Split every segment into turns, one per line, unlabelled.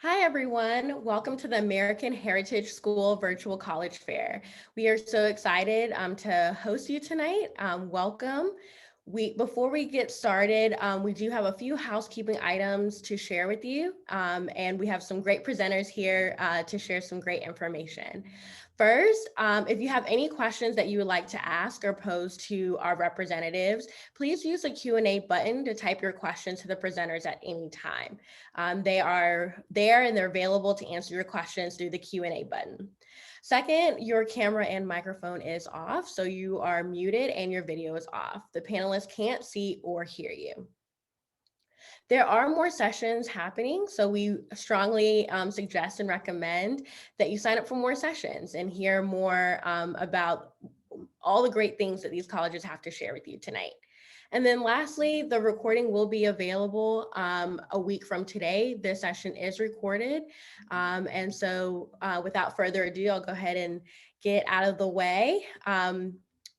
Hi, everyone. Welcome to the American Heritage School Virtual College Fair. We are so excited to host you tonight. Welcome. Before we get started, we do have a few housekeeping items to share with you, and we have some great presenters here to share some great information. First, if you have any questions that you would like to ask or pose to our representatives, please use the Q&A button to type your question to the presenters at any time. They are there and they're available to answer your questions through the Q&A button. Second, your camera and microphone is off, so you are muted and your video is off. The panelists can't see or hear you. There are more sessions happening, so we strongly suggest and recommend that you sign up for more sessions and hear more about all the great things that these colleges have to share with you tonight. And then lastly, the recording will be available a week from today. This session is recorded. And so without further ado, I'll go ahead and get out of the way.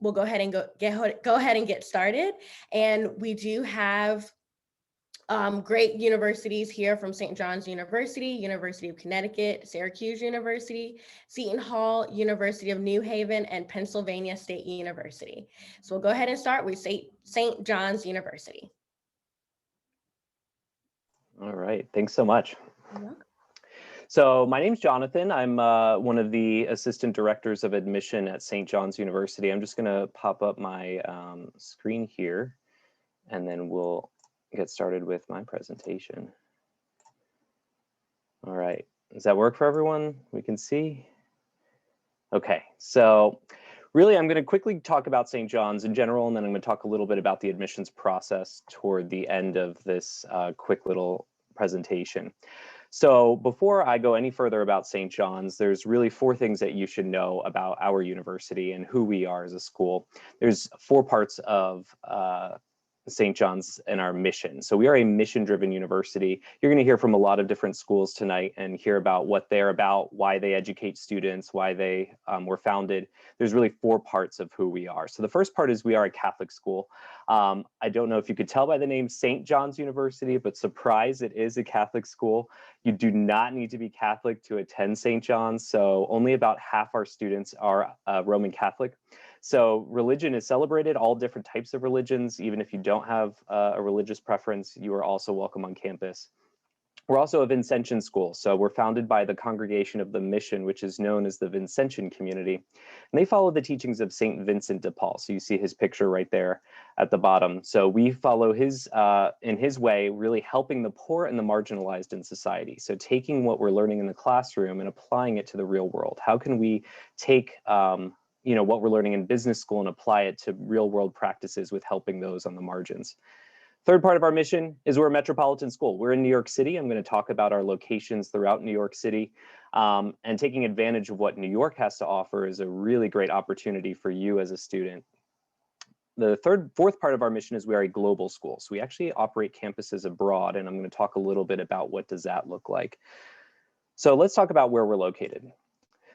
We'll go ahead and go ahead and get started. And we do have great universities here from St. John's University, University of Connecticut, Syracuse University, Seton Hall, University of New Haven, and Pennsylvania State University. So we'll go ahead and start with St. John's University.
All right, thanks so much. So my name's Jonathan. I'm one of the assistant directors of admission at St. John's University. I'm just gonna pop up my screen here, and then we'll get started with my presentation. All right, does that work for everyone? We can see? Okay, so really I'm gonna quickly talk about St. John's in general, and then I'm gonna talk a little bit about the admissions process toward the end of this quick little presentation. So before I go any further about St. John's, there's really four things that you should know about our university and who we are as a school. There's four parts of St. John's and our mission. So we are a mission-driven university. You're going to hear from a lot of different schools tonight and hear about what they're about, why they educate students, why they were founded. There's really four parts of who we are. So the first part is we are a Catholic school. I don't know if you could tell by the name St. John's University, but surprise, it is a Catholic school. You do not need to be Catholic to attend St. John's. So only about half our students are Roman Catholic. So religion is celebrated, all different types of religions. Even if you don't have a religious preference, you are also welcome on campus. We're also a Vincentian school. So we're founded by the Congregation of the Mission, which is known as the Vincentian community. And they follow the teachings of St. Vincent de Paul. So you see his picture right there at the bottom. So we follow his, in his way, really helping the poor and the marginalized in society. So taking what we're learning in the classroom and applying it to the real world. How can we take what we're learning in business school and apply it to real world practices with helping those on the margins. Third part of our mission is we're a metropolitan school. We're in New York City. I'm going to talk about our locations throughout New York City. And taking advantage of what New York has to offer is a really great opportunity for you as a student. The fourth part of our mission is we are a global school. So we actually operate campuses abroad, and I'm going to talk a little bit about what does that look like. So let's talk about where we're located.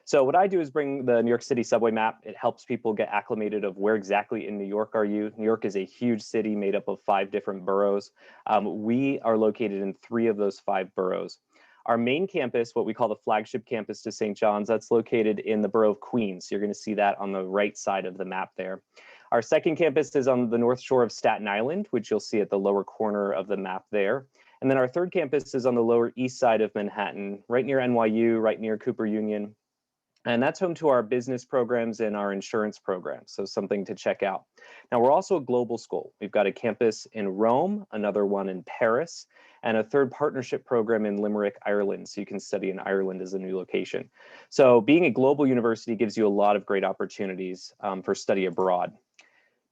So what I do is bring the New York City subway map. It helps people get acclimated of where exactly in New York are you. New York is a huge city made up of 5 different boroughs. We are located in 3 of those 5 boroughs. Our main campus, what we call the flagship campus to St. John's, that's located in the borough of Queens. You're going to see that on the right side of the map there. Our second campus is on the north shore of Staten Island, which you'll see at the lower corner of the map there. And then our third campus is on the lower east side of Manhattan, right near NYU, right near Cooper Union. And that's home to our business programs and our insurance programs, so something to check out. Now, we're also a global school. We've got a campus in Rome, another one in Paris, and a third partnership program in Limerick, Ireland, so you can study in Ireland as a new location. So being a global university gives you a lot of great opportunities for study abroad.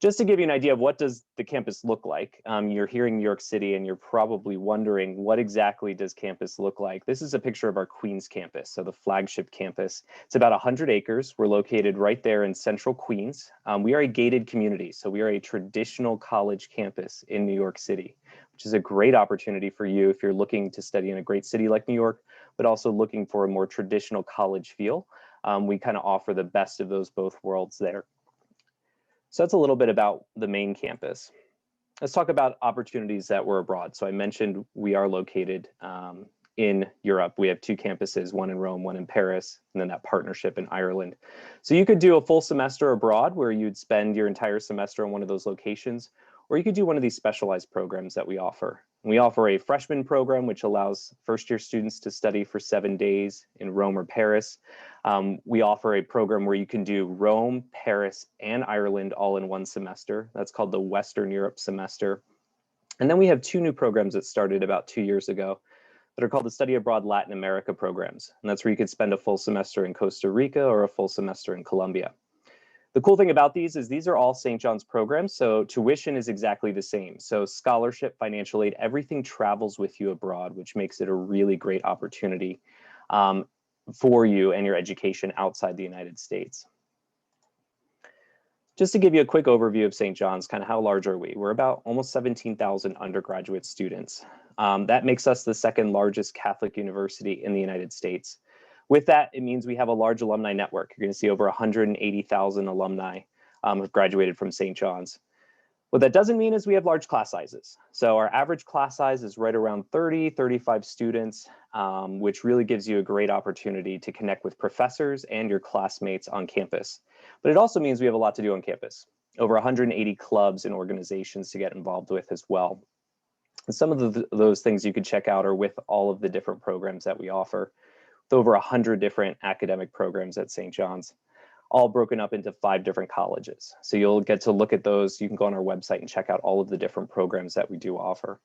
Just to give you an idea of what does the campus look like, you're here in New York City and you're probably wondering what exactly does campus look like. This is a picture of our Queens campus, so the flagship campus. It's about 100 acres. We're located right there in central Queens. We are a gated community, so we are a traditional college campus in New York City, which is a great opportunity for you if you're looking to study in a great city like New York, but also looking for a more traditional college feel. We kind of offer the best of those both worlds there. So that's a little bit about the main campus. Let's talk about opportunities that were abroad. So I mentioned we are located in Europe. We have 2 campuses, one in Rome, one in Paris, and then that partnership in Ireland. So you could do a full semester abroad where you'd spend your entire semester in one of those locations, or you could do one of these specialized programs that we offer. We offer a freshman program, which allows first-year students to study for 7 days in Rome or Paris. We offer a program where you can do Rome, Paris, and Ireland all in one semester. That's called the Western Europe semester. And then we have 2 new programs that started about 2 years ago that are called the Study Abroad Latin America programs. And that's where you could spend a full semester in Costa Rica or a full semester in Colombia. The cool thing about these is these are all St. John's programs, so tuition is exactly the same. So scholarship, financial aid, everything travels with you abroad, which makes it a really great opportunity for you and your education outside the United States. Just to give you a quick overview of St. John's, kind of how large are we? We're about almost 17,000 undergraduate students. That makes us the 2nd largest Catholic university in the United States. With that, it means we have a large alumni network. You're going to see over 180,000 alumni have graduated from St. John's. What that doesn't mean is we have large class sizes. So our average class size is right around 30, 35 students, which really gives you a great opportunity to connect with professors and your classmates on campus. But it also means we have a lot to do on campus, over 180 clubs and organizations to get involved with as well. And some of those things you could check out are with all of the different programs that we offer, with over 100 different academic programs at St. John's, all broken up into 5 different colleges. So you'll get to look at those. You can go on our website and check out all of the different programs that we do offer.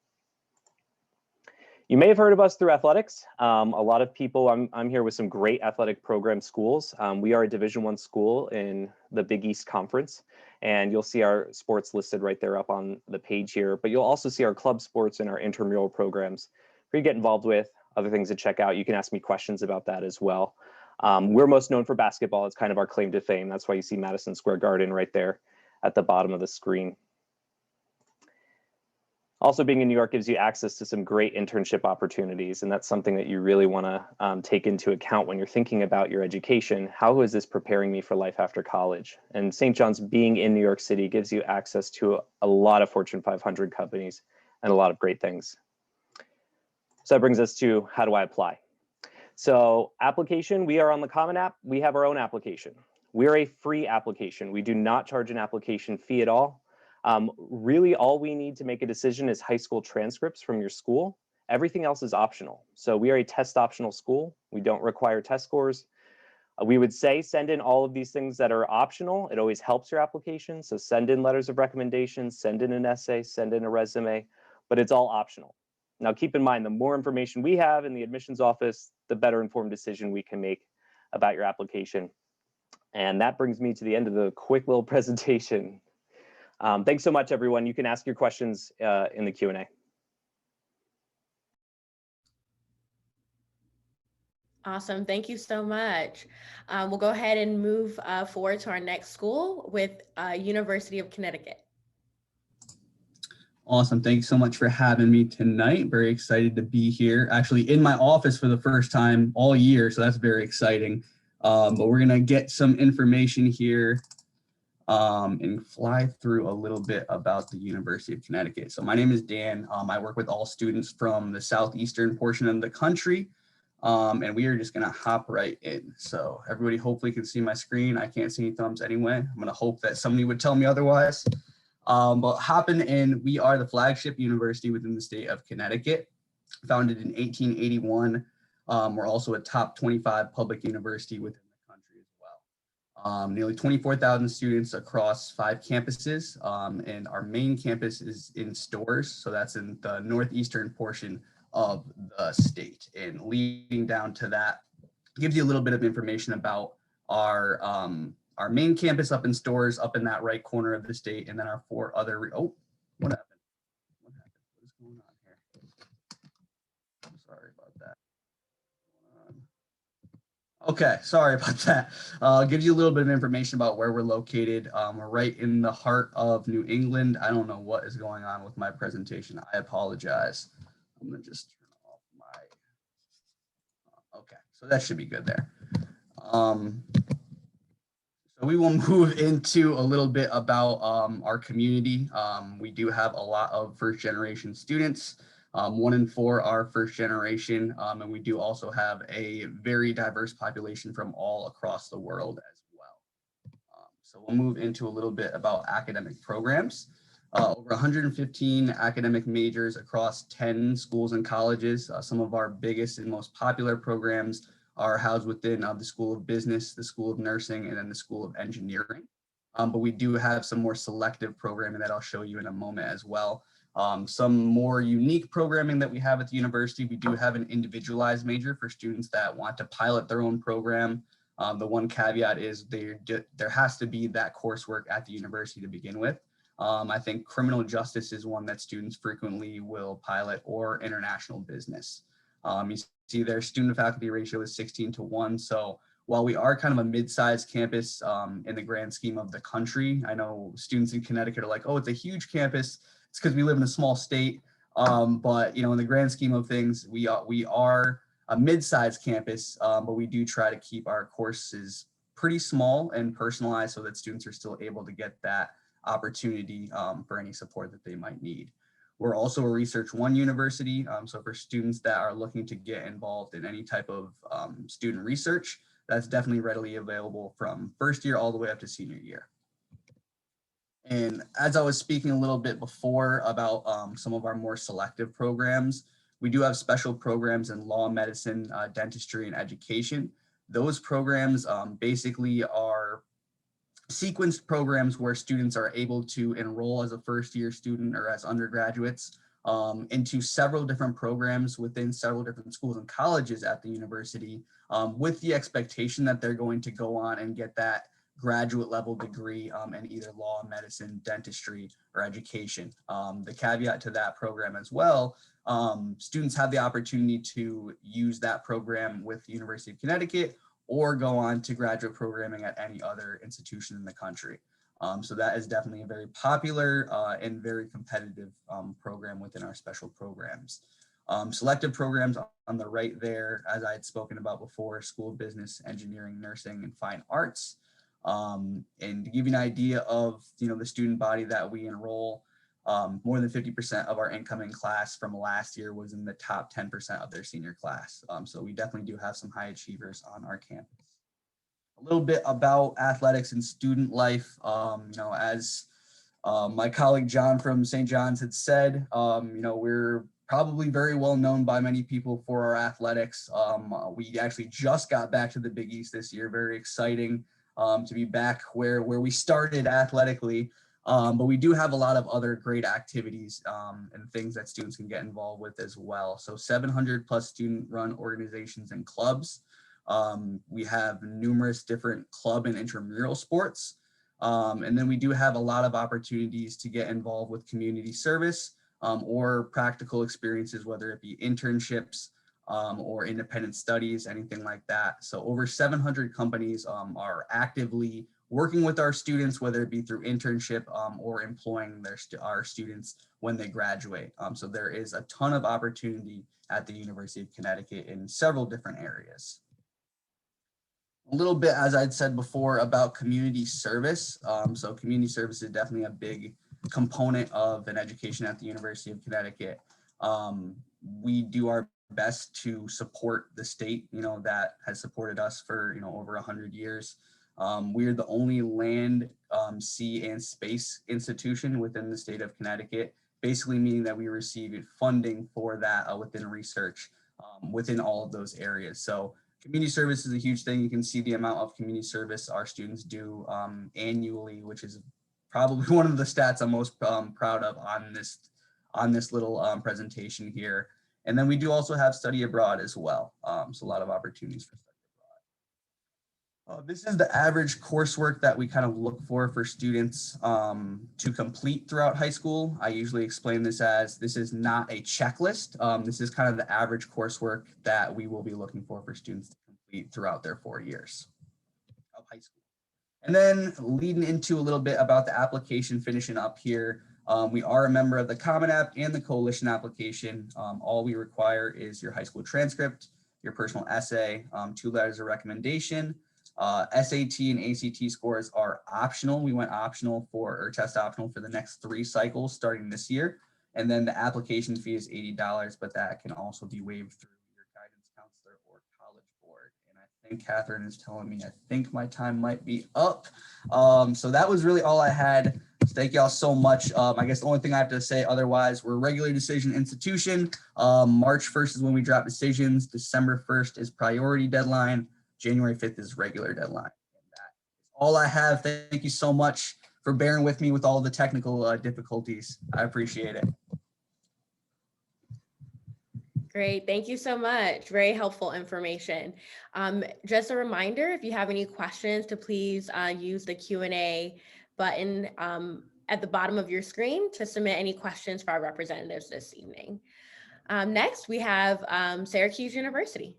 You may have heard of us through athletics. A lot of people, I'm here with some great athletic program schools. We are a Division I school in the Big East Conference, and you'll see our sports listed right there up on the page here, but you'll also see our club sports and our intramural programs where you get involved with, other things to check out. You can ask me questions about that as well. We're most known for basketball. It's kind of our claim to fame. That's why you see Madison Square Garden right there at the bottom of the screen. Also, being in New York gives you access to some great internship opportunities, and that's something that you really want to take into account when you're thinking about your education. How is this preparing me for life after college? And St. John's being in New York City gives you access to a lot of Fortune 500 companies and a lot of great things. So that brings us to how do I apply? So application, we are on the Common App. We have our own application. We're a free application. We do not charge an application fee at all. Really, all we need to make a decision is high school transcripts from your school. Everything else is optional. So we are a test optional school. We don't require test scores. We would say send in all of these things that are optional. It always helps your application. So send in letters of recommendation, send in an essay, send in a resume, but it's all optional. Now, keep in mind, the more information we have in the admissions office, the better informed decision we can make about your application. And that brings me to the end of the quick little presentation. Thanks so much, everyone. You can ask your questions in the Q&A.
Awesome. Thank you so much. We'll go ahead and move forward to our next school with University of Connecticut.
Awesome. Thank you so much for having me tonight. Very excited to be here, actually in my office for the first time all year. So that's very exciting. But we're going to get some information here and fly through a little bit about the University of Connecticut. So my name is Dan. I work with all students from the southeastern portion of the country. And we are just going to hop right in. So everybody hopefully can see my screen. I can't see any thumbs anyway. I'm going to hope that somebody would tell me otherwise. But hopping in, we are the flagship university within the state of Connecticut, founded in 1881. We're also a top 25 public university within the country as well. Nearly 24,000 students across 5 campuses, and our main campus is in Storrs, so that's in the northeastern portion of the state. And leading down to that gives you a little bit of information about our main campus up in Storrs, up in that right corner of the state, and then our 4 other, oh, what happened? What happened? What is going on here? I'm sorry about that. Okay, sorry about that. Gives you a little bit of information about where we're located. We're right in the heart of New England. I don't know what is going on with my presentation. I apologize. I'm gonna just turn off my, okay, so that should be good there. So we will move into a little bit about our community. We do have a lot of first generation students. 1 in 4 are first generation, and we do also have a very diverse population from all across the world as well. So we'll move into a little bit about academic programs. Over 115 academic majors across 10 schools and colleges. Some of our biggest and most popular programs are housed within the School of Business, the School of Nursing, and then the School of Engineering. But we do have some more selective programming that I'll show you in a moment as well. Some more unique programming that we have at the university. We do have an individualized major for students that want to pilot their own program. The one caveat is there has to be that coursework at the university to begin with. I think criminal justice is one that students frequently will pilot, or international business. You see their student faculty ratio is 16:1. So while we are kind of a mid-sized campus in the grand scheme of the country, I know students in Connecticut are like, oh, it's a huge campus. It's because we live in a small state. But in the grand scheme of things, we are a mid-sized campus, but we do try to keep our courses pretty small and personalized so that students are still able to get that opportunity for any support that they might need. We're also a Research One university, so for students that are looking to get involved in any type of student research, that's definitely readily available from first year all the way up to senior year. And as I was speaking a little bit before about some of our more selective programs, we do have special programs in law, medicine, dentistry, and education. Those programs basically are sequenced programs where students are able to enroll as a first-year student or as undergraduates into several different programs within several different schools and colleges at the university, with the expectation that they're going to go on and get that graduate level degree in either law, medicine, dentistry, or education. The caveat to that program as well, students have the opportunity to use that program with the University of Connecticut or go on to graduate programming at any other institution in the country. So that is definitely a very popular and very competitive program within our special programs. Selective programs on the right there, as I had spoken about before, School of Business, Engineering, Nursing, and Fine Arts. And to give you an idea of the student body that we enroll, more than 50% of our incoming class from last year was in the top 10% of their senior class. So we definitely do have some high achievers on our campus. A little bit about athletics and student life. As my colleague John from St. John's had said, we're probably very well known by many people for our athletics. We actually just got back to the Big East this year. Very exciting to be back where we started athletically. But we do have a lot of other great activities and things that students can get involved with as well. So 700 plus student run organizations and clubs. We have numerous different club and intramural sports. And then we do have a lot of opportunities to get involved with community service or practical experiences, whether it be internships or independent studies, anything like that. So over 700 companies are actively working with our students, whether it be through internship or employing our students when they graduate. So there is a ton of opportunity at the University of Connecticut in several different areas. A little bit, as I'd said before, about community service. So community service is definitely a big component of an education at the University of Connecticut. We do our best to support the state, that has supported us for, over 100 years. We are the only land, sea, and space institution within the state of Connecticut, basically meaning that we receive funding for that within research within all of those areas. So community service is a huge thing. You can see the amount of community service our students do annually, which is probably one of the stats I'm most proud of on this little presentation here. And then we do also have study abroad as well. So a lot of opportunities for study abroad. This is the average coursework that we kind of look for students to complete throughout high school. I usually explain this as this is not a checklist. This is kind of the average coursework that we will be looking for students to complete throughout their 4 years of high school. And then leading into a little bit about the application, finishing up here. We are a member of the Common App and the Coalition application. All we require is your high school transcript, your personal essay, 2 letters of recommendation. SAT and ACT scores are optional. We went optional test optional for the next 3 cycles starting this year. And then the application fee is $80, but that can also be waived through your guidance counselor or college board. And I think Catherine is telling me, I think my time might be up. So that was really all I had. Thank y'all so much. I guess the only thing I have to say otherwise, we're a regular decision institution. March 1st is when we drop decisions. December 1st is priority deadline. January 5th is regular deadline. And that is all I have. Thank you so much for bearing with me with all the technical difficulties. I appreciate it.
Great, thank you so much. Very helpful information. Just a reminder, if you have any questions, to please use the Q&A button at the bottom of your screen to submit any questions for our representatives this evening. Next, we have Syracuse University.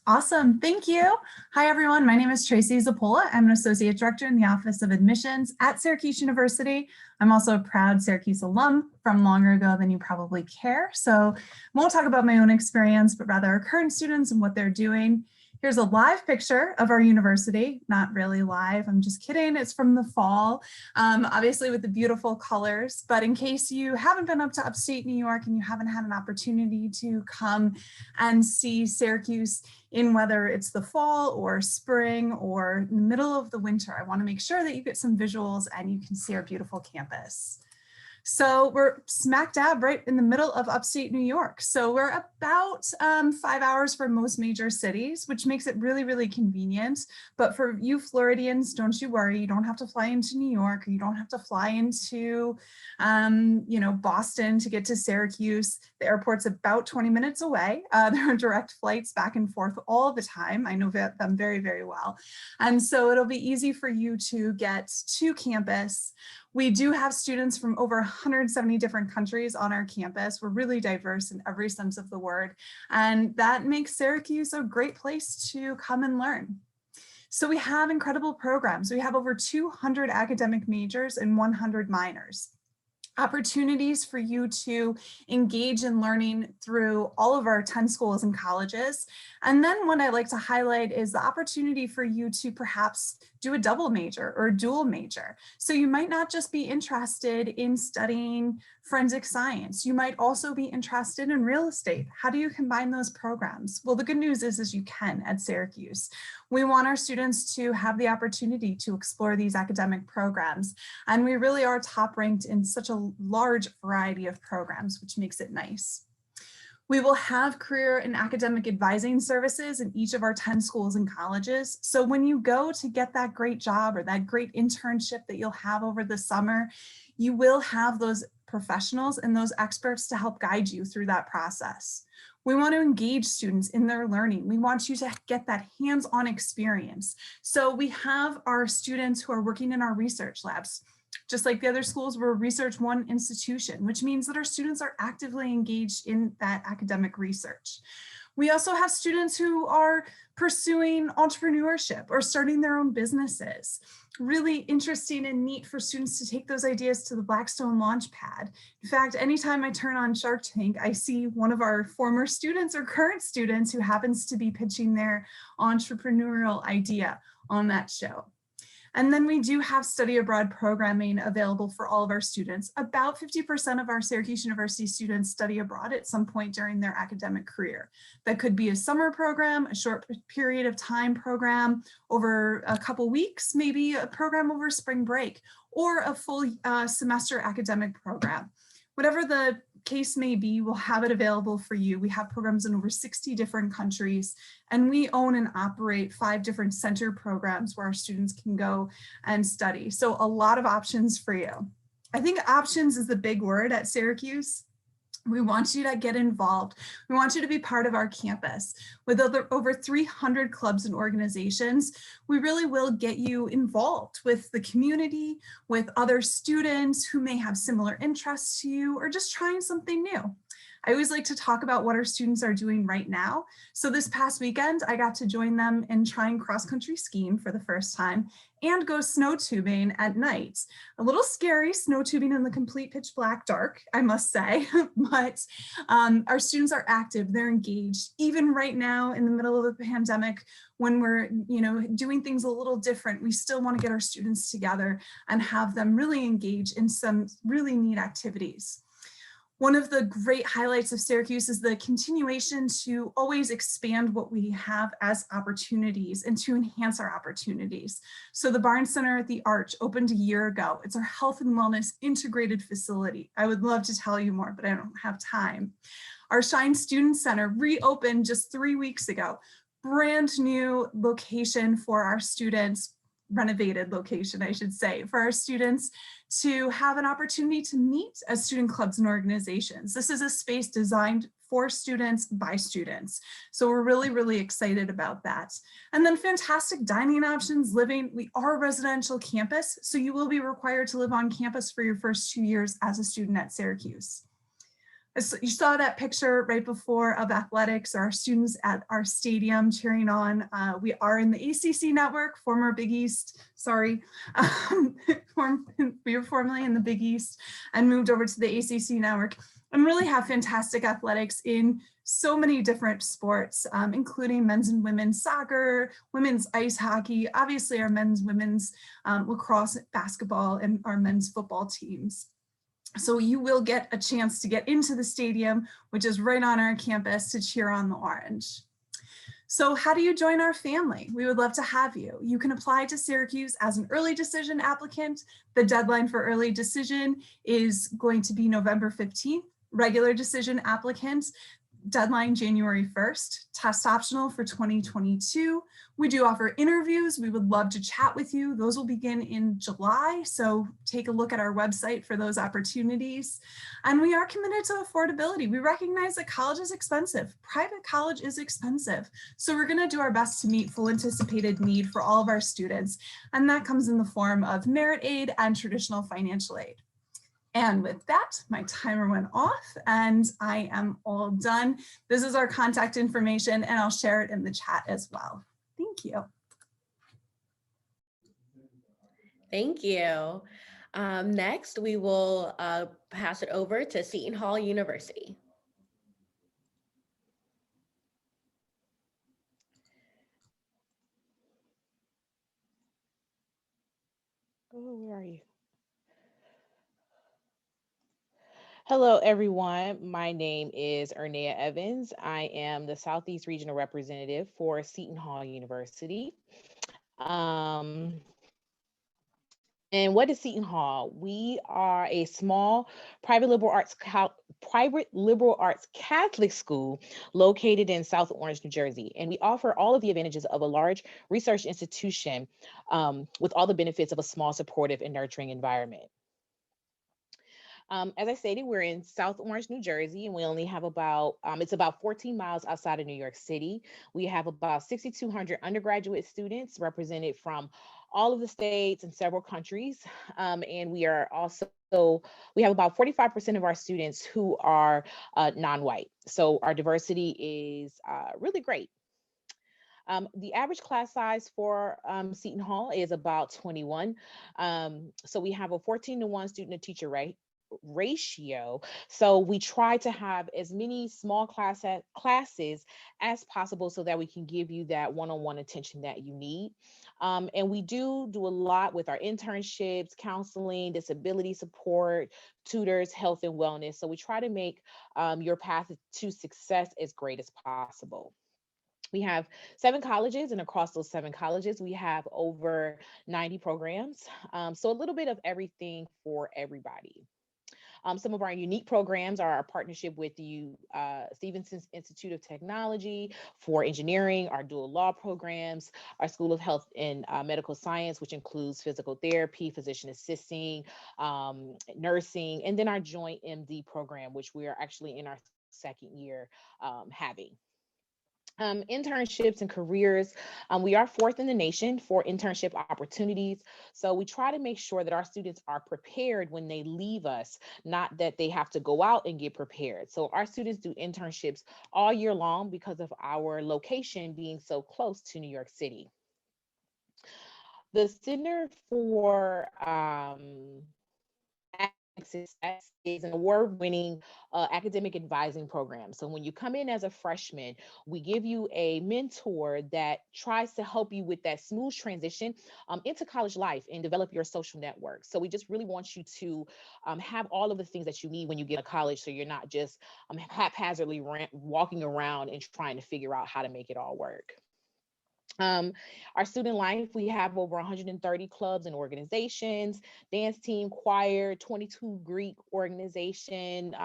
Awesome, thank you. Hi everyone, my name is Tracy Zappola. I'm an Associate Director in the Office of Admissions at Syracuse University. I'm also a proud Syracuse alum from longer ago than you probably care. So I won't talk about my own experience, but rather our current students and what they're doing. Here's a live picture of our university, not really live, I'm just kidding, it's from the fall, obviously with the beautiful colors, but in case you haven't been up to upstate New York and you haven't had an opportunity to come and see Syracuse in whether it's the fall or spring or in the middle of the winter, I want to make sure that you get some visuals and you can see our beautiful campus. So we're smack dab right in the middle of upstate New York. So we're about 5 hours from most major cities, which makes it really, really convenient. But for you Floridians, don't you worry, you don't have to fly into New York, or you don't have to fly into, Boston to get to Syracuse. The airport's about 20 minutes away. There are direct flights back and forth all the time. I know them very, very well. And so it'll be easy for you to get to campus. We do have students from over 170 different countries on our campus. We're really diverse in every sense of the word, and that makes Syracuse a great place to come and learn. So we have incredible programs. We have over 200 academic majors and 100 minors. Opportunities for you to engage in learning through all of our 10 schools and colleges. And then what I like to highlight is the opportunity for you to perhaps do a double major or a dual major. So you might not just be interested in studying forensic science. You might also be interested in real estate. How do you combine those programs? Well, the good news is you can at Syracuse. We want our students to have the opportunity to explore these academic programs. And we really are top ranked in such a large variety of programs, which makes it nice. We will have career and academic advising services in each of our 10 schools and colleges. So when you go to get that great job or that great internship that you'll have over the summer, you will have those professionals and those experts to help guide you through that process. We want to engage students in their learning. We want you to get that hands-on experience. So we have our students who are working in our research labs. Just like the other schools, we're a Research One institution, which means that our students are actively engaged in that academic research. We also have students who are pursuing entrepreneurship or starting their own businesses. Really interesting and neat for students to take those ideas to the Blackstone Launchpad. In fact, anytime I turn on Shark Tank, I see one of our former students or current students who happens to be pitching their entrepreneurial idea on that show. And then we do have study abroad programming available for all of our students. About 50% of our Syracuse University students study abroad at some point during their academic career. That could be a summer program, a short period of time program over a couple weeks, maybe a program over spring break, or a full semester academic program. Whatever the case may be, we'll have it available for you. We have programs in over 60 different countries, and we own and operate 5 different center programs where our students can go and study. So a lot of options for you. I think options is the big word at Syracuse. We want you to get involved. We want you to be part of our campus. With over 300 clubs and organizations, we really will get you involved with the community, with other students who may have similar interests to you, or just trying something new. I always like to talk about what our students are doing right now. So this past weekend, I got to join them in trying cross-country skiing for the first time and go snow tubing at night. A little scary, snow tubing in the complete pitch black dark, I must say, but our students are active, they're engaged. Even right now in the middle of the pandemic, when we're doing things a little different, we still want to get our students together and have them really engage in some really neat activities. One of the great highlights of Syracuse is the continuation to always expand what we have as opportunities and to enhance our opportunities. So the Barnes Center at the Arch opened a year ago. It's our health and wellness integrated facility. I would love to tell you more, but I don't have time. Our Shine Student Center reopened just 3 weeks ago. Brand new location for our students, renovated location, I should say, for our students to have an opportunity to meet as student clubs and organizations. This is a space designed for students by students. So we're really, really excited about that. And then fantastic dining options, living. We are a residential campus, so you will be required to live on campus for your first 2 years as a student at Syracuse. You saw that picture right before of athletics, our students at our stadium cheering on. We are in the ACC network, former Big East, sorry. We were formerly in the Big East and moved over to the ACC network and really have fantastic athletics in so many different sports, including men's and women's soccer, women's ice hockey, obviously our men's, women's lacrosse, basketball, and our men's football teams. So you will get a chance to get into the stadium, which is right on our campus, to cheer on the Orange. So how do you join our family? We would love to have you. You can apply to Syracuse as an early decision applicant. The deadline for early decision is going to be November 15th. Regular decision applicants, deadline January 1st, test optional for 2022. We do offer interviews. We would love to chat with you. Those will begin in July, so take a look at our website for those opportunities. And we are committed to affordability. We recognize that college is expensive. Private college is expensive. So we're gonna do our best to meet full anticipated need for all of our students. And that comes in the form of merit aid and traditional financial aid. And with that, my timer went off and I am all done. This is our contact information and I'll share it in the chat as well. Thank you.
Thank you. Next, we will pass it over to Seton Hall University.
Oh, where are you? Hello, everyone. My name is Ernea Evans. I am the Southeast Regional Representative for Seton Hall University. And what is Seton Hall? We are a small private liberal arts Catholic school located in South Orange, New Jersey. And we offer all of the advantages of a large research institution with all the benefits of a small, supportive, and nurturing environment. As I stated, we're in South Orange, New Jersey, and we only have about, it's about 14 miles outside of New York City. We have about 6,200 undergraduate students represented from all of the states and several countries. And we are also, we have about 45% of our students who are non-white. So our diversity is really great. The average class size for Seton Hall is about 21. So we have a 14-to-1 student-to-teacher ratio. So we try to have as many small classes as possible so that we can give you that one-on-one attention that you need. And we do a lot with our internships, counseling, disability support, tutors, health and wellness. So we try to make your path to success as great as possible. We have 7 colleges, and across those 7 colleges, we have over 90 programs. So a little bit of everything for everybody. Some of our unique programs are our partnership with the Stevenson Institute of Technology for engineering, our dual law programs, our School of Health and Medical Science, which includes physical therapy, physician assisting, nursing, and then our joint MD program, which we are actually in our 2nd year having. Internships and careers. We are fourth in the nation for internship opportunities. So we try to make sure that our students are prepared when they leave us, not that they have to go out and get prepared. So our students do internships all year long because of our location being so close to New York City. The Center for Success is an award-winning academic advising program. So when you come in as a freshman, we give you a mentor that tries to help you with that smooth transition into college life and develop your social network. So we just really want you to have all of the things that you need when you get to college, so you're not just haphazardly walking around and trying to figure out how to make it all work. Our student life, we have over 130 clubs and organizations, dance team, choir, 22 Greek organization.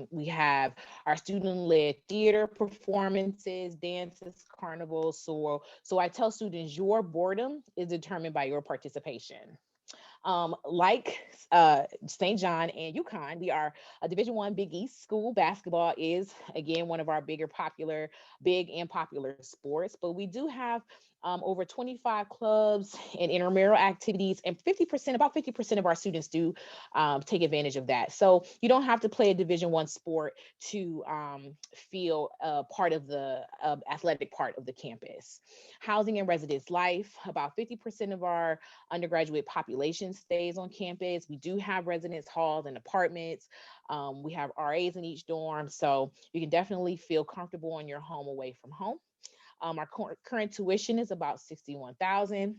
We have our student-led theater performances, dances, carnivals. So I tell students your boredom is determined by your participation. Like St. John and UConn, we are a Division I Big East school. Basketball is, again, one of our big and popular sports, but we do have over 25 clubs and intramural activities, and about 50% of our students do take advantage of that. So you don't have to play a Division I sport to feel part of the athletic part of the campus. Housing and residence life, about 50% of our undergraduate population stays on campus. We do have residence halls and apartments. We have RAs in each dorm, so you can definitely feel comfortable in your home away from home. Our current tuition is about $61,000.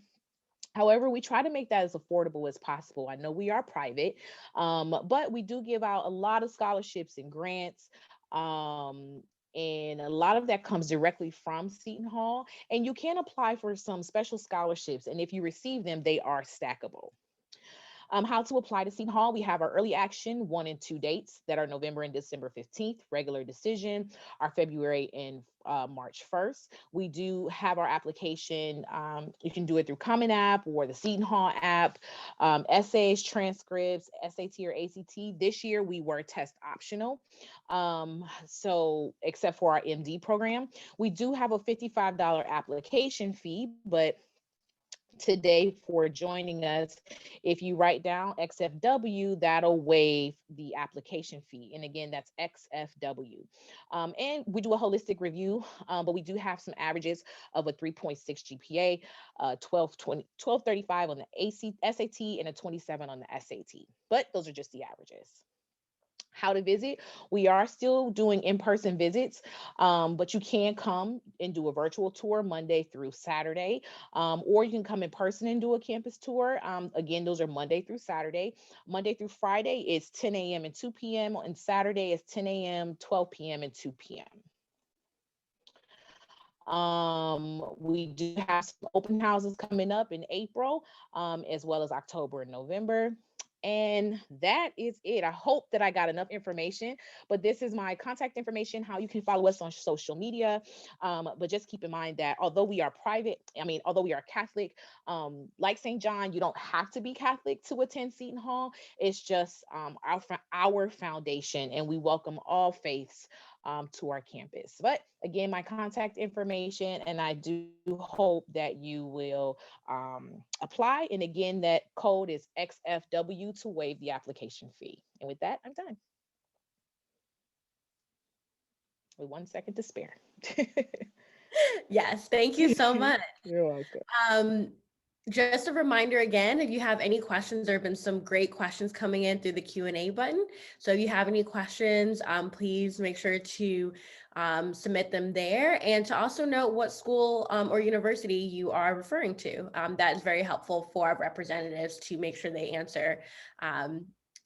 However, we try to make that as affordable as possible. I know we are private, but we do give out a lot of scholarships and grants. And a lot of that comes directly from Seton Hall. And you can apply for some special scholarships. And if you receive them, they are stackable. How to apply to Seton Hall. We have our early action 1 and 2 dates that are November and December 15th, regular decision, our February and March 1st. We do have our application. You can do it through Common App or the Seton Hall app, essays, transcripts, SAT or ACT. This year we were test optional. So except for our MD program, we do have a $55 application fee, but today for joining us, if you write down XFW, that'll waive the application fee. And again, that's XFW. And we do a holistic review, but we do have some averages of a 3.6 GPA, 1235 on the SAT, and a 27 on the SAT. But those are just the averages. How to visit. We are still doing in-person visits, but you can come and do a virtual tour Monday through Saturday, or you can come in person and do a campus tour. Again, those are Monday through Saturday. Monday through Friday is 10 a.m. and 2 p.m. and Saturday is 10 a.m., 12 p.m. and 2 p.m. We do have some open houses coming up in April, as well as October and November. And that is it. I hope that I got enough information, but this is my contact information, how you can follow us on social media. But just keep in mind that although we are Catholic, like St. John, you don't have to be Catholic to attend Seton Hall. It's just our foundation, and we welcome all faiths to our campus. But again, my contact information, and I do hope that you will apply. And again, that code is XFW to waive the application fee. And with that, I'm done. With 1 second to spare.
Yes, thank you so much.
You're welcome.
Just a reminder again, if you have any questions, there have been some great questions coming in through the Q&A button. So if you have any questions, please make sure to submit them there, and to also note what school or university you are referring to. That is very helpful for our representatives to make sure they answer,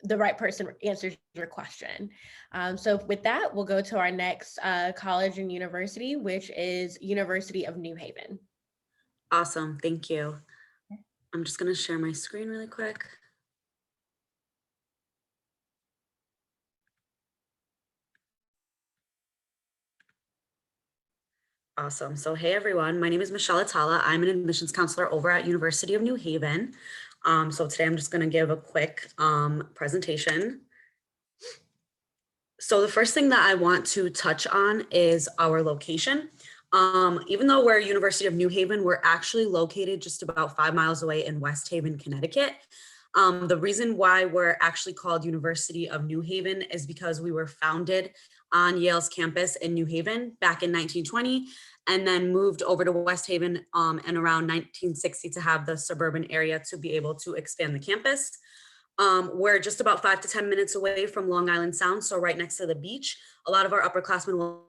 the right person answers your question. So with that, we'll go to our next college and university, which is University of New Haven.
Awesome, thank you. I'm just going to share my screen really quick. Awesome. So hey everyone, my name is Michelle Atala. I'm an admissions counselor over at University of New Haven. So today I'm just going to give a quick presentation. So the first thing that I want to touch on is our location. Even though we're University of New Haven, we're actually located just about 5 miles away in West Haven, Connecticut. The reason why we're actually called University of New Haven is because we were founded on Yale's campus in New Haven back in 1920, and then moved over to West Haven in around 1960 to have the suburban area to be able to expand the campus. We're just about 5 to 10 minutes away from Long Island Sound, so right next to the beach. A lot of our upperclassmen will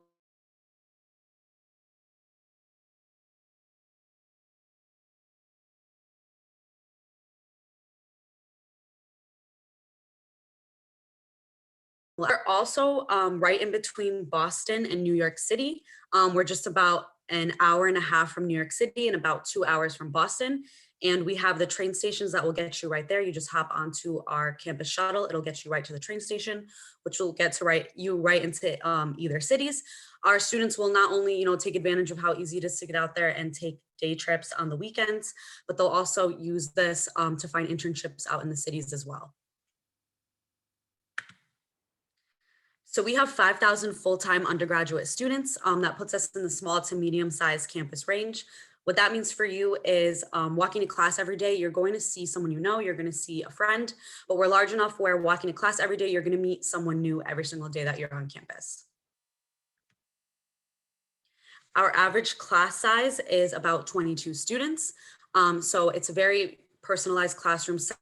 We're also right in between Boston and New York City. We're just about an hour and a half from New York City and about 2 hours from Boston. And we have the train stations that will get you right there. You just hop onto our campus shuttle. It'll get you right to the train station, which will get to you right into either cities. Our students will not only, take advantage of how easy it is to get out there and take day trips on the weekends, but they'll also use this to find internships out in the cities as well. So we have 5,000 full-time undergraduate students. That puts us in the small to medium-sized campus range. What that means for you is walking to class every day, you're going to see someone you know, you're going to see a friend, but we're large enough where walking to class every day, you're going to meet someone new every single day that you're on campus. Our average class size is about 22 students. So it's a very personalized classroom setting.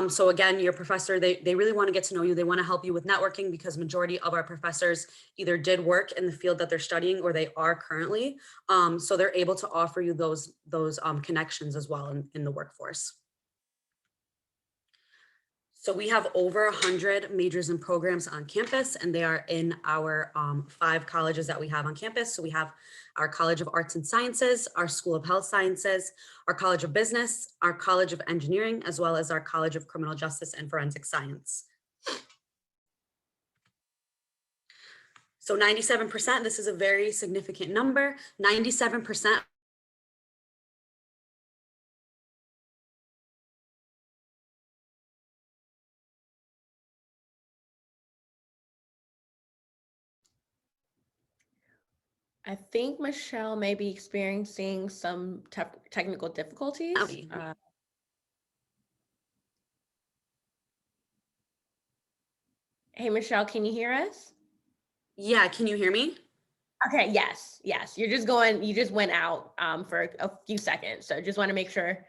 So again, your professor, they really want to get to know you. They want to help you with networking because majority of our professors either did work in the field that they're studying or they are currently. So they're able to offer you those connections as well in the workforce. So we have over 100 majors and programs on campus, and they are in our 5 colleges that we have on campus. So we have our College of Arts and Sciences, our School of Health Sciences, our College of Business, our College of Engineering, as well as our College of Criminal Justice and Forensic Science. So 97%, this is a very significant number, 97%
I think Michelle may be experiencing some technical difficulties. Hey, Michelle, can you hear us?
Yeah, can you hear me?
Okay, yes. You just went out for a few seconds. So just want to make sure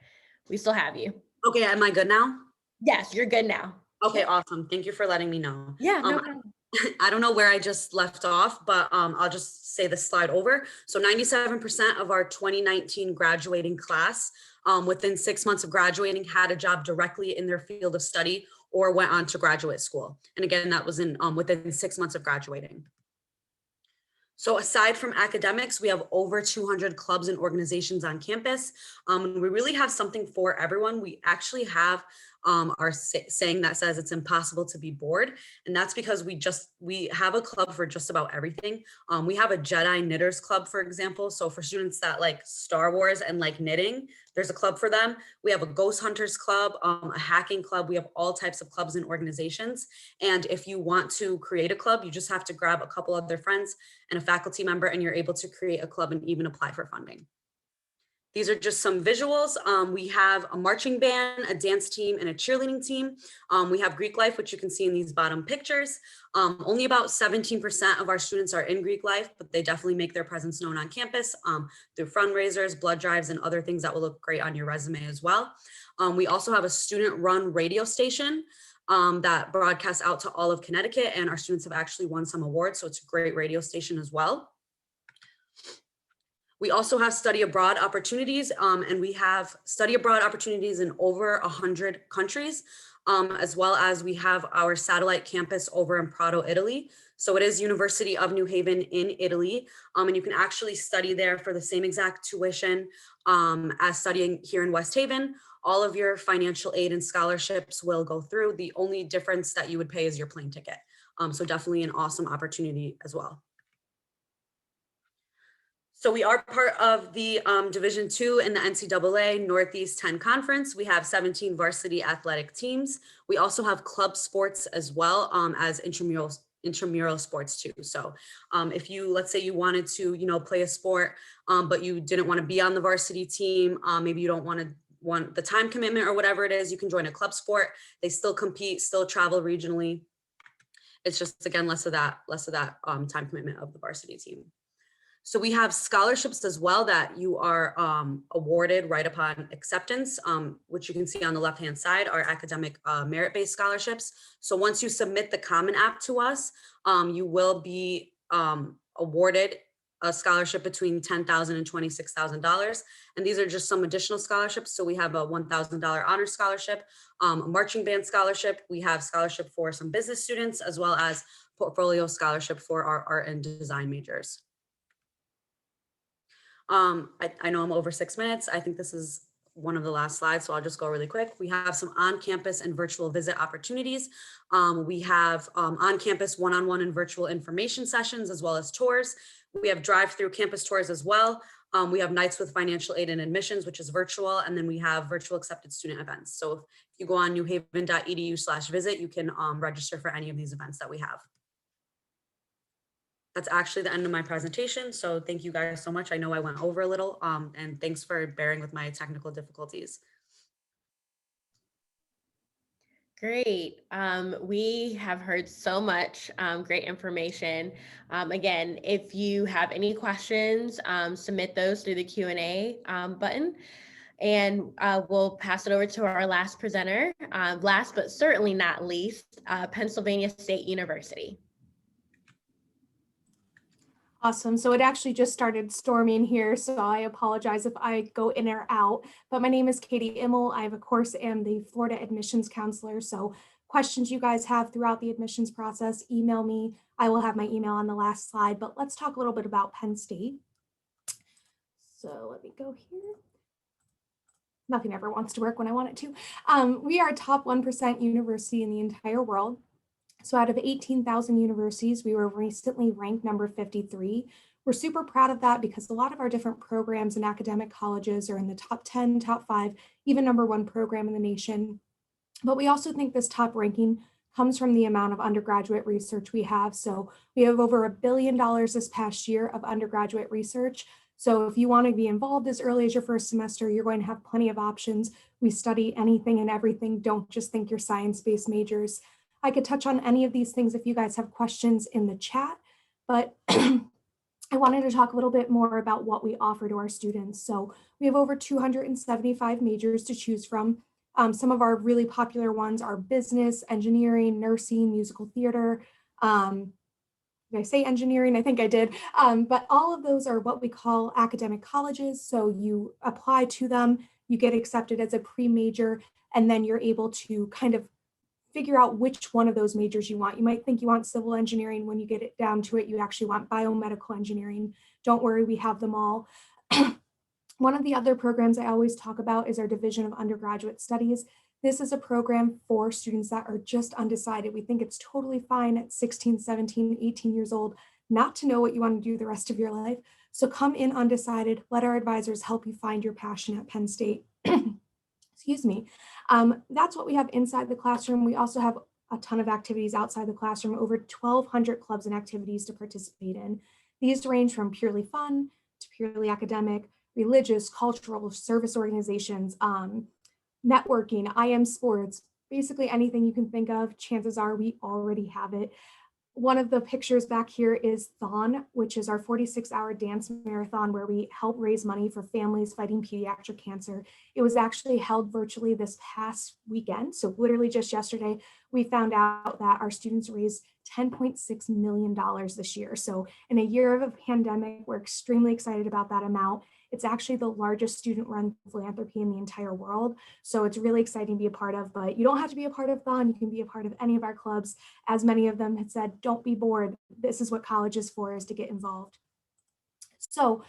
we still have you.
Okay, am I good now?
Yes, you're good now.
Okay, awesome. Thank you for letting me know.
Yeah, no problem.
I don't know where I just left off, but I'll just say this slide over. So 97% of our 2019 graduating class within 6 months of graduating had a job directly in their field of study or went on to graduate school. And again, that was in within 6 months of graduating. So aside from academics, we have over 200 clubs and organizations on campus. We really have something for everyone. We actually have our saying that says it's impossible to be bored. And that's because we have a club for just about everything. We have a Jedi Knitters Club, for example. So for students that like Star Wars and like knitting, there's a club for them. We have a Ghost Hunters Club, a hacking club. We have all types of clubs and organizations. And if you want to create a club, you just have to grab a couple other friends and a faculty member, and you're able to create a club and even apply for funding. These are just some visuals. We have a marching band, a dance team, and a cheerleading team. We have Greek life, which you can see in these bottom pictures. Only about 17% of our students are in Greek life, but they definitely make their presence known on campus through fundraisers, blood drives, and other things that will look great on your resume as well. We also have a student-run radio station that broadcasts out to all of Connecticut, and our students have actually won some awards, so it's a great radio station as well. We also have study abroad opportunities, and we have study abroad opportunities in over 100 countries, as well as we have our satellite campus over in Prato, Italy. So it is University of New Haven in Italy, and you can actually study there for the same exact tuition as studying here in West Haven. All of your financial aid and scholarships will go through. The only difference that you would pay is your plane ticket. So definitely an awesome opportunity as well. So we are part of the Division II in the NCAA Northeast 10 Conference. We have 17 varsity athletic teams. We also have club sports as well as intramural sports too. So if you, let's say you wanted to, play a sport, but you didn't want to be on the varsity team, maybe you don't want the time commitment or whatever it is, you can join a club sport. They still compete, still travel regionally. It's just, again, less of that time commitment of the varsity team. So we have scholarships as well that you are awarded right upon acceptance, which you can see on the left-hand side are academic merit-based scholarships. So once you submit the Common App to us, you will be awarded a scholarship between $10,000 and $26,000. And these are just some additional scholarships. So we have a $1,000 honor scholarship, a marching band scholarship. We have scholarship for some business students, as well as portfolio scholarship for our art and design majors. I know I'm over 6 minutes. I think this is one of the last slides, so I'll just go really quick. We have some on-campus and virtual visit opportunities. We have on-campus one-on-one and virtual information sessions, as well as tours. We have drive-through campus tours as well. We have nights with financial aid and admissions, which is virtual, and then we have virtual accepted student events. So if you go on newhaven.edu/visit, you can register for any of these events that we have. That's actually the end of my presentation. So thank you guys so much. I know I went over a little, and thanks for bearing with my technical difficulties.
Great. We have heard so much great information. Again, if you have any questions, submit those through the Q&A button. And we'll pass it over to our last presenter, last but certainly not least, Pennsylvania State University.
Awesome. So it actually just started storming here, so I apologize if I go in or out. But my name is Katie Immel. I, of course, am the Florida admissions counselor. So questions you guys have throughout the admissions process, email me. I will have my email on the last slide, but let's talk a little bit about Penn State. So let me go here. Nothing ever wants to work when I want it to. We are a top 1% university in the entire world. So out of 18,000 universities, we were recently ranked number 53. We're super proud of that because a lot of our different programs and academic colleges are in the top 10, top 5, even number 1 program in the nation. But we also think this top ranking comes from the amount of undergraduate research we have. So we have over $1 billion this past year of undergraduate research. So if you want to be involved as early as your first semester, you're going to have plenty of options. We study anything and everything. Don't just think you're science-based majors. I could touch on any of these things if you guys have questions in the chat, but I wanted to talk a little bit more about what we offer to our students. So we have over 275 majors to choose from. Some of our really popular ones are business, engineering, nursing, musical theater. Did I say engineering? I think I did. But all of those are what we call academic colleges. So you apply to them, you get accepted as a pre-major, and then you're able to kind of figure out which one of those majors you want. You might think you want civil engineering. When you get it down to it, you actually want biomedical engineering. Don't worry, we have them all. One of the other programs I always talk about is our Division of Undergraduate Studies. This is a program for students that are just undecided. We think it's totally fine at 16, 17, 18 years old not to know what you want to do the rest of your life. So come in undecided, let our advisors help you find your passion at Penn State. Excuse me. That's what we have inside the classroom. We also have a ton of activities outside the classroom, over 1,200 clubs and activities to participate in. These range from purely fun to purely academic, religious, cultural, service organizations, networking, IM sports, basically anything you can think of. Chances are we already have it. One of the pictures back here is Thon, which is our 46-hour dance marathon where we help raise money for families fighting pediatric cancer. It was actually held virtually this past weekend. So literally just yesterday, we found out that our students raised $10.6 million this year. So in a year of a pandemic, we're extremely excited about that amount. It's actually the largest student-run philanthropy in the entire world. So it's really exciting to be a part of, but you don't have to be a part of Thon. You can be a part of any of our clubs. As many of them had said, don't be bored. This is what college is for, is to get involved. So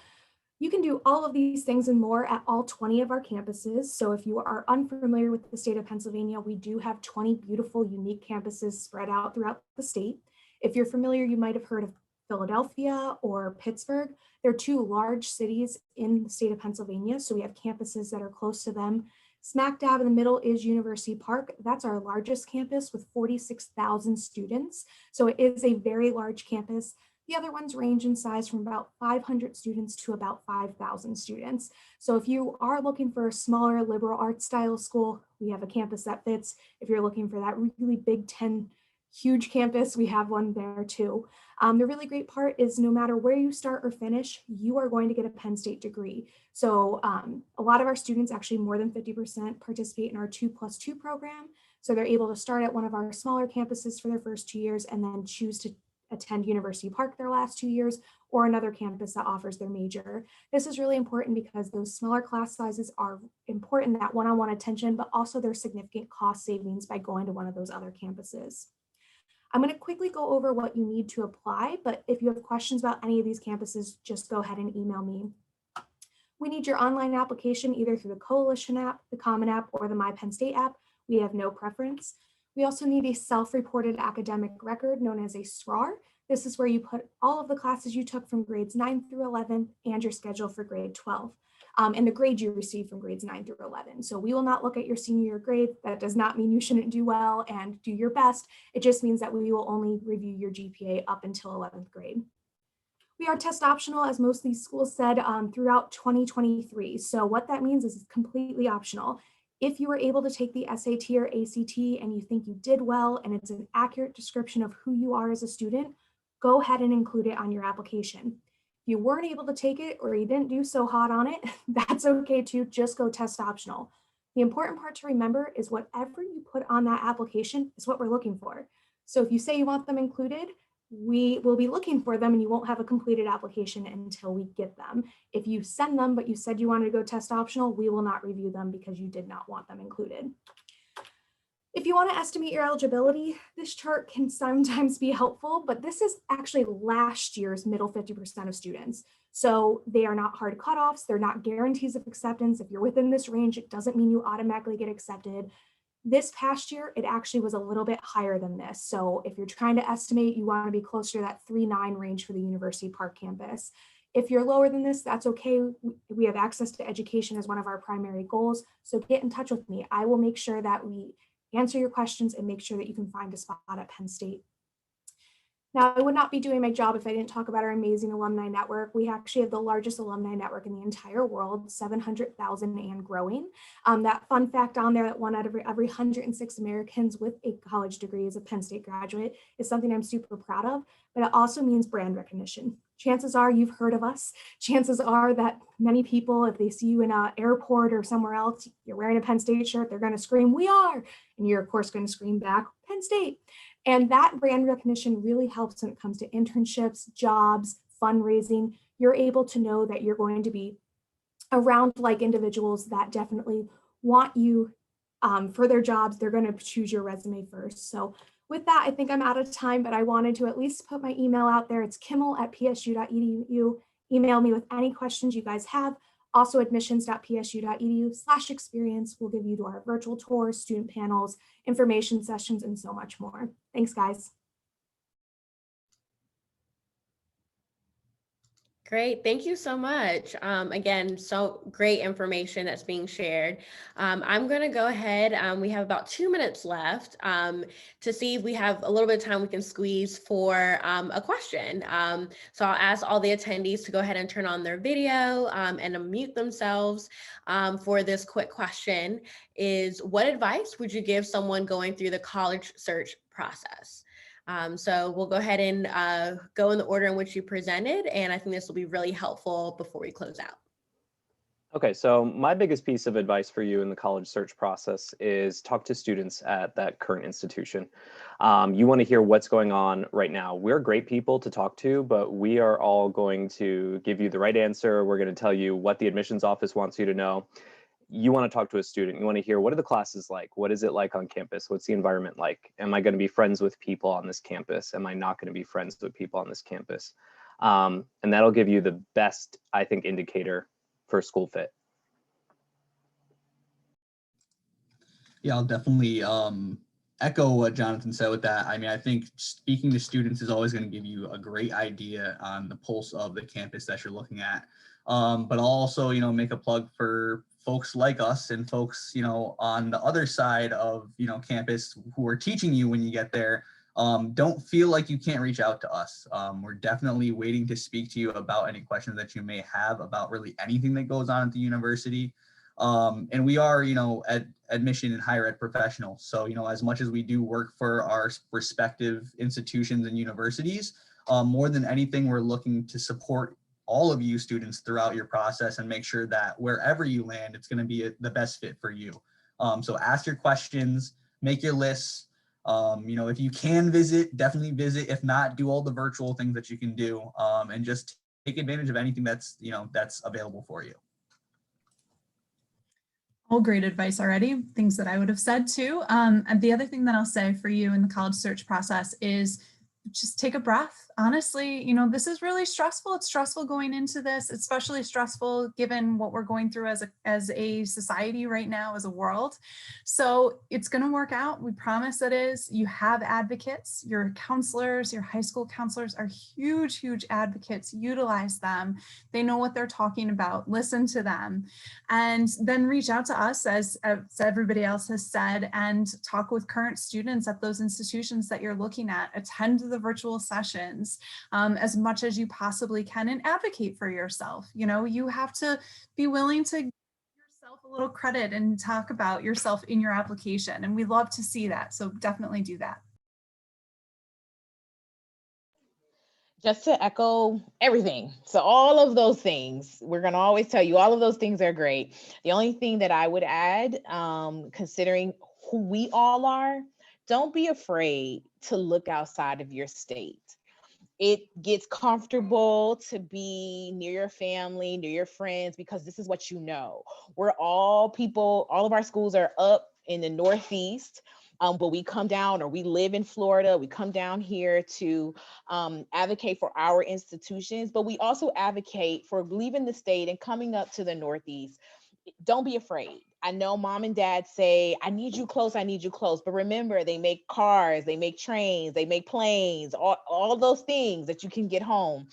you can do all of these things and more at all 20 of our campuses. So if you are unfamiliar with the state of Pennsylvania, we do have 20 beautiful, unique campuses spread out throughout the state. If you're familiar, you might have heard of Philadelphia or Pittsburgh. They're two large cities in the state of Pennsylvania, so we have campuses that are close to them. Smack dab in the middle is University Park. That's our largest campus with 46,000 students. So it is a very large campus. The other ones range in size from about 500 students to about 5,000 students. So if you are looking for a smaller liberal arts style school, we have a campus that fits. If you're looking for that really Big Ten huge campus, we have one there too. The really great part is no matter where you start or finish, you are going to get a Penn State degree. So a lot of our students, actually more than 50%, participate in our 2+2 program. So they're able to start at one of our smaller campuses for their first 2 years and then choose to attend University Park their last 2 years or another campus that offers their major. This is really important because those smaller class sizes are important, that one-on-one attention, but also there's significant cost savings by going to one of those other campuses. I'm going to quickly go over what you need to apply, but if you have questions about any of these campuses, just go ahead and email me. We need your online application either through the Coalition app, the Common app, or the My Penn State app. We have no preference. We also need a self-reported academic record known as a SRAR. This is where you put all of the classes you took from grades 9 through 11 and your schedule for grade 12. And the grade you received from grades 9 through 11. So we will not look at your senior year grade. That does not mean you shouldn't do well and do your best. It just means that we will only review your GPA up until 11th grade. We are test optional, as most of these schools said, throughout 2023. So what that means is it's completely optional. If you were able to take the SAT or ACT and you think you did well and it's an accurate description of who you are as a student, go ahead and include it on your application. If you weren't able to take it or you didn't do so hot on it, that's okay too, just go test optional. The important part to remember is whatever you put on that application is what we're looking for. So if you say you want them included, we will be looking for them and you won't have a completed application until we get them. If you send them, but you said you wanted to go test optional, we will not review them because you did not want them included. If you want to estimate your eligibility, this chart can sometimes be helpful, but this is actually last year's middle 50% of students. So they are not hard cutoffs. They're not guarantees of acceptance. If you're within this range, it doesn't mean you automatically get accepted. This past year, it actually was a little bit higher than this. So if you're trying to estimate, you want to be closer to that 3.9 range for the University Park campus. If you're lower than this, that's okay. We have access to education as one of our primary goals. So get in touch with me. I will make sure that we answer your questions and make sure that you can find a spot at Penn State. Now, I would not be doing my job if I didn't talk about our amazing alumni network. We actually have the largest alumni network in the entire world, 700,000 and growing. That fun fact on there that 1 out of every 106 Americans with a college degree is a Penn State graduate is something I'm super proud of, but it also means brand recognition. Chances are you've heard of us. Chances are that many people, if they see you in an airport or somewhere else, you're wearing a Penn State shirt, they're going to scream, "We are!" And you're, of course, going to scream back, "Penn State." And that brand recognition really helps when it comes to internships, jobs, fundraising. You're able to know that you're going to be around like individuals that definitely want you for their jobs. They're going to choose your resume first. So with that, I think I'm out of time, but I wanted to at least put my email out there. It's kimmel@psu.edu. Email me with any questions you guys have. Also, admissions.psu.edu/experience will give you to our virtual tours, student panels, information sessions, and so much more. Thanks, guys.
Great, thank you so much. Again, so great information that's being shared. I'm going to go ahead. We have about 2 minutes left to see if we have a little bit of time we can squeeze for a question. So I'll ask all the attendees to go ahead and turn on their video and unmute themselves for this quick question is, what advice would you give someone going through the college search process? So we'll go ahead and go in the order in which you presented, and I think this will be really helpful before we close out.
Okay, so my biggest piece of advice for you in the college search process is talk to students at that current institution. You want to hear what's going on right now. We're great people to talk to, but we are all going to give you the right answer. We're going to tell you what the admissions office wants you to know. You want to talk to a student. You want to hear, what are the classes like? What is it like on campus? What's the environment like? Am I going to be friends with people on this campus? Am I not going to be friends with people on this campus? And that'll give you the best, I think, indicator for school fit.
Yeah, I'll definitely echo what Jonathan said with that. I mean, I think speaking to students is always going to give you a great idea on the pulse of the campus that you're looking at. But I'll also, make a plug for folks like us and folks, on the other side of, campus who are teaching you when you get there. Don't feel like you can't reach out to us. We're definitely waiting to speak to you about any questions that you may have about really anything that goes on at the university. And we are, admission and higher ed professionals. So, as much as we do work for our respective institutions and universities, more than anything, we're looking to support all of you students throughout your process and make sure that wherever you land, it's going to be the best fit for you. So ask your questions, make your lists. If you can visit, definitely visit. If not, do all the virtual things that you can do, and just take advantage of anything that's available for you.
All great advice already, things that I would have said too. And the other thing that I'll say for you in the college search process is just take a breath. Honestly, this is really stressful. It's stressful going into this, especially stressful given what we're going through as a society right now, as a world. So it's going to work out. We promise it is. You have advocates, your counselors, your high school counselors are huge, huge advocates. Utilize them. They know what they're talking about. Listen to them. And then reach out to us, as everybody else has said, and talk with current students at those institutions that you're looking at. Attend the virtual sessions as much as you possibly can and advocate for yourself. You have to be willing to give yourself a little credit and talk about yourself in your application. And we love to see that. So definitely do that.
Just to echo everything. So all of those things, we're going to always tell you all of those things are great. The only thing that I would add, considering who we all are, don't be afraid to look outside of your state. It gets comfortable to be near your family, near your friends, because this is what you know. We're all people, all of our schools are up in the Northeast, but we come down, or we live in Florida, we come down here to advocate for our institutions, but we also advocate for leaving the state and coming up to the Northeast. Don't be afraid. I know mom and dad say, I need you close, I need you close. But remember, they make cars, they make trains, they make planes, all those things that you can get home,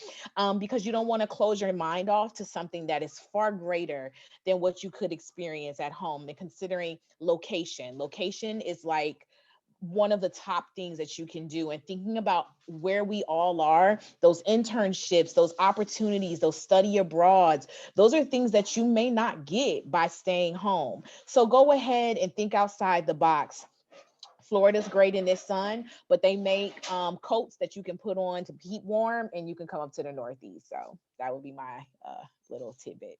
because you don't want to close your mind off to something that is far greater than what you could experience at home. And considering location is like one of the top things that you can do, and thinking about where we all are, those internships, those opportunities, those study abroads, those are things that you may not get by staying home. So go ahead and think outside the box. Florida's great in this sun, but they make coats that you can put on to keep warm, and you can come up to the Northeast. So that would be my little tidbit.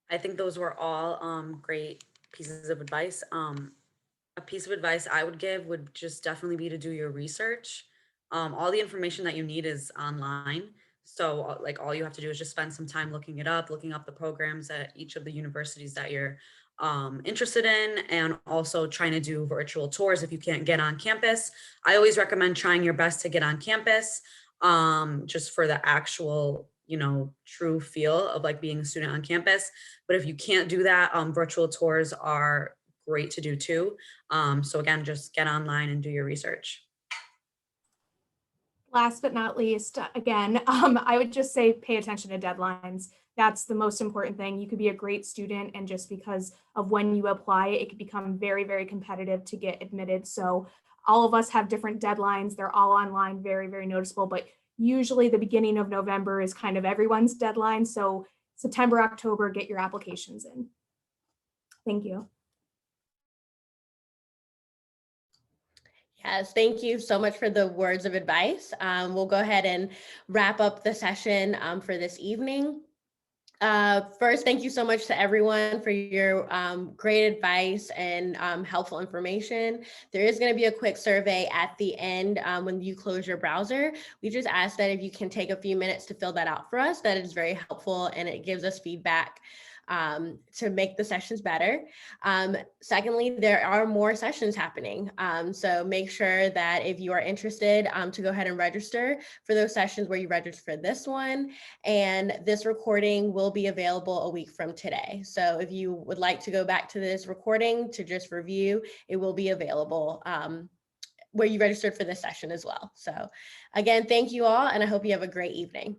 I think those were all great pieces of advice. A piece of advice I would give would just definitely be to do your research. All the information that you need is online. So like all you have to do is just spend some time looking it up, looking up the programs at each of the universities that you're interested in, and also trying to do virtual tours if you can't get on campus. I always recommend trying your best to get on campus, just for the actual, true feel of like being a student on campus. But if you can't do that, virtual tours are great to do too. So again, just get online and do your research.
Last but not least, again, I would just say pay attention to deadlines. That's the most important thing. You could be a great student, and just because of when you apply, it could become very, very competitive to get admitted. So all of us have different deadlines. They're all online, very, very noticeable, but usually the beginning of November is kind of everyone's deadline. So September, October, get your applications in. Thank you.
Yes, thank you so much for the words of advice. We'll go ahead and wrap up the session for this evening. First, thank you so much to everyone for your great advice and helpful information. There is going to be a quick survey at the end when you close your browser. We just ask that if you can take a few minutes to fill that out for us, that is very helpful and it gives us feedback to make the sessions better. Secondly, there are more sessions happening. So make sure that if you are interested to go ahead and register for those sessions where you registered for this one. And this recording will be available a week from today. So if you would like to go back to this recording to just review, it will be available where you registered for this session as well. So again, thank you all, and I hope you have a great evening.